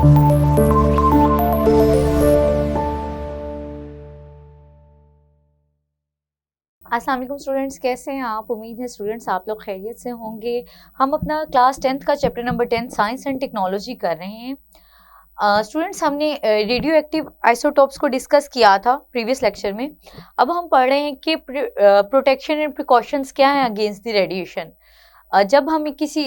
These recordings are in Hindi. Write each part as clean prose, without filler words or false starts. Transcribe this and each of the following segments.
अस्सलाम वालेकुम स्टूडेंट्स, कैसे हैं आप? उम्मीद है स्टूडेंट्स आप लोग खैरियत से होंगे। हम अपना क्लास 10th का chapter number 10 science and technology कर रहे हैं। स्टूडेंट्स, हमने रेडियो एक्टिव आइसोटोप्स को डिस्कस किया था प्रीवियस लेक्चर में। अब हम पढ़ रहे हैं कि प्रोटेक्शन एंड प्रिकॉशंस क्या है अगेंस्ट द रेडिएशन। जब हम किसी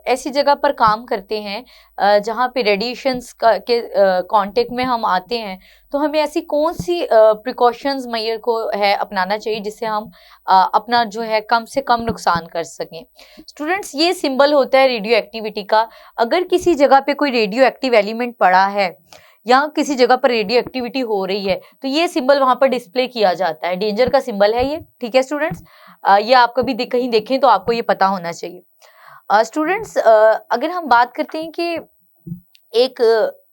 ऐसी जगह पर काम करते हैं जहाँ पे रेडिएशंस के कांटेक्ट में हम आते हैं, तो हमें ऐसी कौन सी प्रिकॉशंस मेजर को है अपनाना चाहिए जिससे हम अपना जो है कम से कम नुकसान कर सकें। स्टूडेंट्स, ये सिंबल होता है रेडियो एक्टिविटी का। अगर किसी जगह पे कोई रेडियो एक्टिव एलिमेंट पड़ा है या किसी जगह पर रेडियो एक्टिविटी हो रही है, तो ये सिंबल वहां पर डिस्प्ले किया जाता है। डेंजर का सिंबल है ये, ठीक है स्टूडेंट्स। ये आप कभी कहीं देखें तो आपको ये पता होना चाहिए। स्टूडेंट्स, अगर हम बात करते हैं कि एक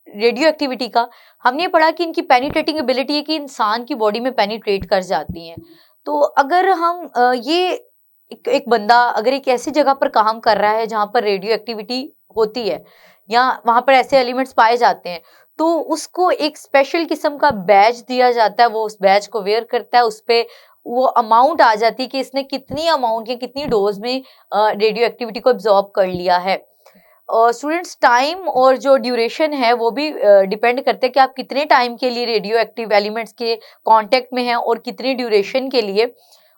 रेडियो एक्टिविटी का, हमने पढ़ा कि इनकी पेनिट्रेटिंग एबिलिटी है कि इंसान की बॉडी में पेनिट्रेट कर जाती हैं। तो अगर हम ये एक बंदा अगर एक ऐसी जगह पर काम कर रहा है जहां पर रेडियो एक्टिविटी होती है या वहां पर ऐसे एलिमेंट्स पाए जाते हैं, तो उसको एक स्पेशल किस्म का बैज दिया जाता है। वो उस बैज को वेयर करता है, उस पे वो अमाउंट आ जाती है कि इसने कितनी अमाउंट या कितनी डोज में रेडियो एक्टिविटी को एब्जॉर्ब कर लिया है। स्टूडेंट्स, टाइम और जो ड्यूरेशन है वो भी डिपेंड करते हैं कि आप कितने टाइम के लिए रेडियो एक्टिव एलिमेंट्स के कांटेक्ट में हैं और कितनी ड्यूरेशन के लिए,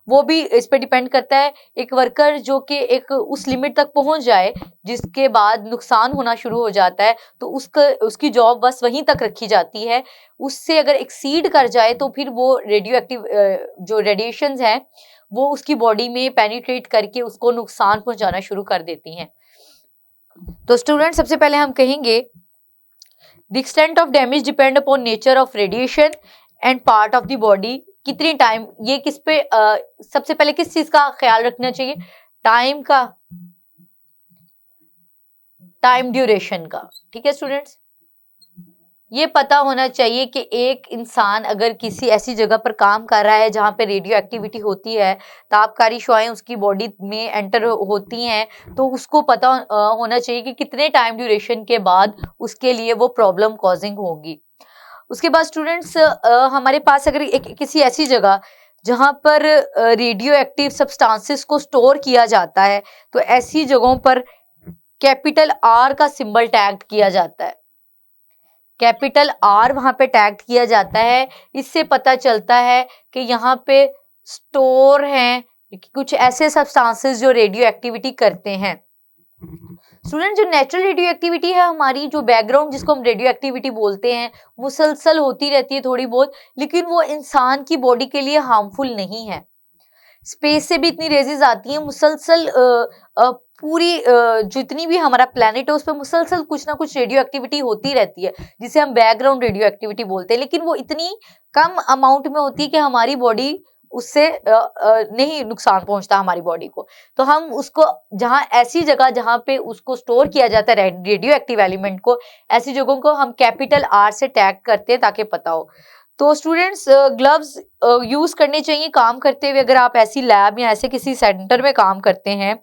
वो भी इस पे डिपेंड करता है। एक वर्कर जो कि एक उस लिमिट तक पहुंच जाए जिसके बाद नुकसान होना शुरू हो जाता है, तो उसकी जॉब बस वहीं तक रखी जाती है। उससे अगर एक्सीड कर जाए तो फिर वो रेडियो एक्टिव जो रेडिएशंस हैं वो उसकी बॉडी में पेनिट्रेट करके उसको नुकसान पहुंचाना शुरू कर देती हैं। तो स्टूडेंट, सबसे पहले हम कहेंगे the extent of damage depend upon nature of radiation and part of the body. कितनी टाइम, ये किस पे सबसे पहले किस चीज का ख्याल रखना चाहिए? टाइम का, टाइम ड्यूरेशन का, ठीक है स्टूडेंट्स। ये पता होना चाहिए कि एक इंसान अगर किसी ऐसी जगह पर काम कर रहा है जहां पे रेडियो एक्टिविटी होती है, तापकारी शुआएं उसकी बॉडी में एंटर होती हैं, तो उसको पता होना चाहिए कि कितने टाइम ड्यूरेशन के बाद उसके लिए वो प्रॉब्लम कॉजिंग होगी। उसके बाद स्टूडेंट्स, हमारे पास अगर किसी ऐसी जगह जहां पर रेडियो एक्टिव सब्सटेंसेस को स्टोर किया जाता है, तो ऐसी जगहों पर कैपिटल आर का सिंबल टैग किया जाता है। कैपिटल आर वहां पे टैग किया जाता है। इससे पता चलता है कि यहाँ पे स्टोर हैं कुछ ऐसे सब्सटेंसेस जो रेडियो एक्टिविटी करते हैं। स्टूडेंट, जो नेचुरल रेडियो एक्टिविटी है हमारी, जो बैकग्राउंड जिसको हम रेडियो एक्टिविटी बोलते हैं, मुसलसल होती रहती है थोड़ी बहुत, लेकिन वो इंसान की बॉडी के लिए हार्मफुल नहीं है। स्पेस से भी इतनी रेजेस आती हैं मुसलसल, पूरी जितनी भी हमारा प्लेनेट है उस पर मुसलसल कुछ ना कुछ रेडियो एक्टिविटी होती रहती है, जिसे हम बैकग्राउंड रेडियो एक्टिविटी बोलते हैं। लेकिन वो इतनी कम अमाउंट में होती है कि हमारी बॉडी उससे नहीं नुकसान पहुंचता हमारी बॉडी को। तो हम उसको ऐसी जगह जहां पे उसको स्टोर किया जाता है रेडियो एक्टिव एलिमेंट को, ऐसी जगहों को हम कैपिटल आर से टैग करते हैं ताकि पता हो। तो स्टूडेंट्स, ग्लव्स यूज करने चाहिए काम करते हुए। अगर आप ऐसी लैब या ऐसे किसी सेंटर में काम करते हैं,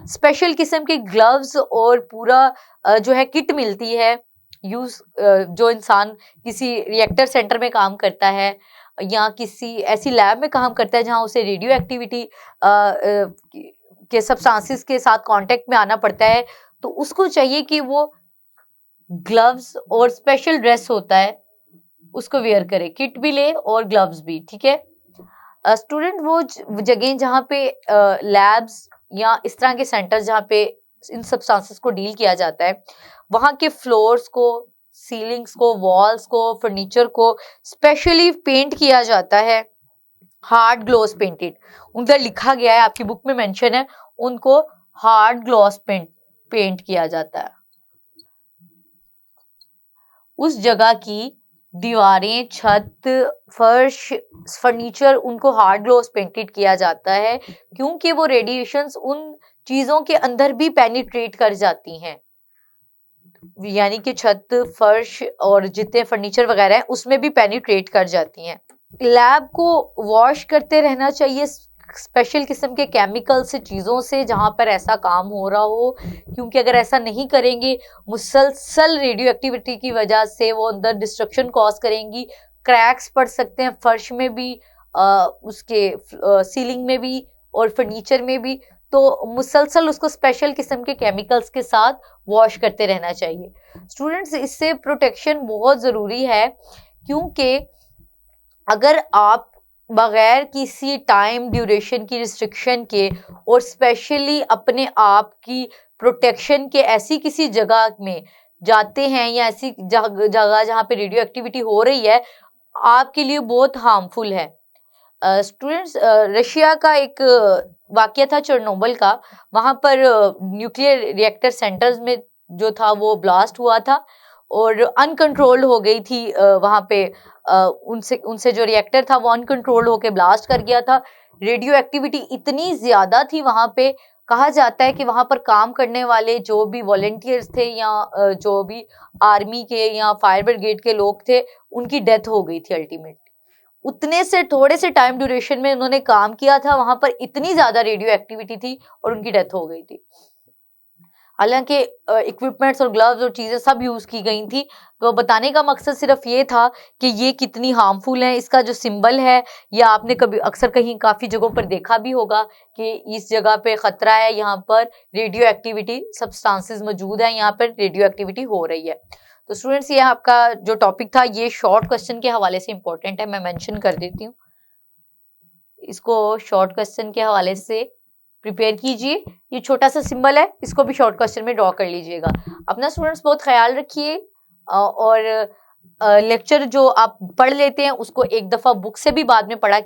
स्पेशल किस्म के ग्लव्स और पूरा जो है किट मिलती है यूज, जो इंसान किसी रिएक्टर सेंटर में काम करता है या किसी ऐसी लैब में काम करता है जहां उसे रेडियो एक्टिविटी के सब्सटेंसेस के साथ कांटेक्ट में आना पड़ता है, तो उसको चाहिए कि वो ग्लव्स और स्पेशल ड्रेस होता है उसको वेयर करे, किट भी ले और ग्लव्स भी, ठीक है। स्टूडेंट, वो जगह जहाँ पे लैब्स या इस तरह के सेंटर्स जहाँ पे इन सब्सटेंसेस को डील किया जाता है, वहाँ के फ्लोर्स को, सीलिंग्स को, वॉल्स को, फर्नीचर को स्पेशली पेंट किया जाता है हार्ड ग्लॉस पेंटेड। उनका लिखा गया है, आपकी बुक में मेंशन है, उनको हार्ड ग्लॉस पेंट किया जाता है। उस जगह की दीवारें, छत, फर्श, फर्नीचर, उनको हार्ड ग्लॉस पेंटेड किया जाता है क्योंकि वो रेडिएशंस उन चीजों के अंदर भी पेनिट्रेट कर जाती हैं। यानी कि छत, फर्श और जितने फर्नीचर वगैरह हैं उसमें भी पेनिट्रेट कर जाती हैं। लैब को वॉश करते रहना चाहिए स्पेशल किस्म के केमिकल से, चीज़ों से जहाँ पर ऐसा काम हो रहा हो, क्योंकि अगर ऐसा नहीं करेंगे मुसलसल रेडियो एक्टिविटी की वजह से वो अंदर डिस्ट्रक्शन कॉज करेंगी, क्रैक्स पड़ सकते हैं फर्श में भी, उसके सीलिंग में भी और फर्नीचर में भी। तो मुसलसल उसको स्पेशल किस्म के केमिकल्स के साथ वॉश करते रहना चाहिए। स्टूडेंट्स, इससे प्रोटेक्शन बहुत ज़रूरी है, क्योंकि अगर आप बगैर किसी टाइम ड्यूरेशन की रिस्ट्रिक्शन के और स्पेशली अपने आप की प्रोटेक्शन के ऐसी किसी जगह में जाते हैं या ऐसी जगह जहाँ पे रेडियो एक्टिविटी हो रही है, आपके लिए बहुत हार्मफुल है। स्टूडेंट्स, रशिया का एक वाकया था चेरनोबिल का। वहाँ पर न्यूक्लियर रिएक्टर सेंटर्स में जो था वो ब्लास्ट हुआ था और अनकंट्रोल्ड हो गई थी वहाँ पे उनसे जो रिएक्टर था वो अनकंट्रोल्ड होके ब्लास्ट कर गया था। रेडियो एक्टिविटी इतनी ज्यादा थी वहाँ पे, कहा जाता है कि वहाँ पर काम करने वाले जो भी वॉलंटियर्स थे या जो भी आर्मी के या फायर ब्रिगेड के लोग थे, उनकी डेथ हो गई थी अल्टीमेटली। उतने से थोड़े से टाइम ड्यूरेशन में उन्होंने काम किया था, वहां पर इतनी ज्यादा रेडियो एक्टिविटी थी और उनकी डेथ हो गई थी। हालांकि इक्विपमेंट्स और ग्लव्स और चीजें सब यूज की गई थी। तो बताने का मकसद सिर्फ ये था कि ये कितनी हार्मफुल है। इसका जो सिंबल है, या आपने कभी अक्सर कहीं काफी जगहों पर देखा भी होगा कि इस जगह पे खतरा है, यहाँ पर रेडियो एक्टिविटी सब्सटेंसेस मौजूद है, यहाँ पर रेडियो एक्टिविटी हो रही है। तो स्टूडेंट्स, ये आपका जो टॉपिक था ये शॉर्ट क्वेश्चन के हवाले से इंपॉर्टेंट है, मैं मेंशन कर देती हूँ। इसको शॉर्ट क्वेश्चन के हवाले से प्रिपेयर कीजिए। ये छोटा सा सिंबल है, इसको भी शॉर्ट क्वेश्चन में ड्रॉ कर लीजिएगा। अपना स्टूडेंट्स बहुत ख्याल रखिए और लेक्चर जो आप पढ़ लेते हैं उसको एक दफा बुक से भी बाद में पढ़ें,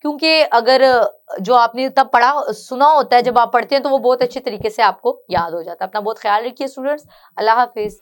क्योंकि अगर जो आपने तब पढ़ा सुना होता है, जब आप पढ़ते हैं तो वो बहुत अच्छे तरीके से आपको याद हो जाता है। अपना बहुत ख्याल रखिए स्टूडेंट्स। अल्लाह हाफिज।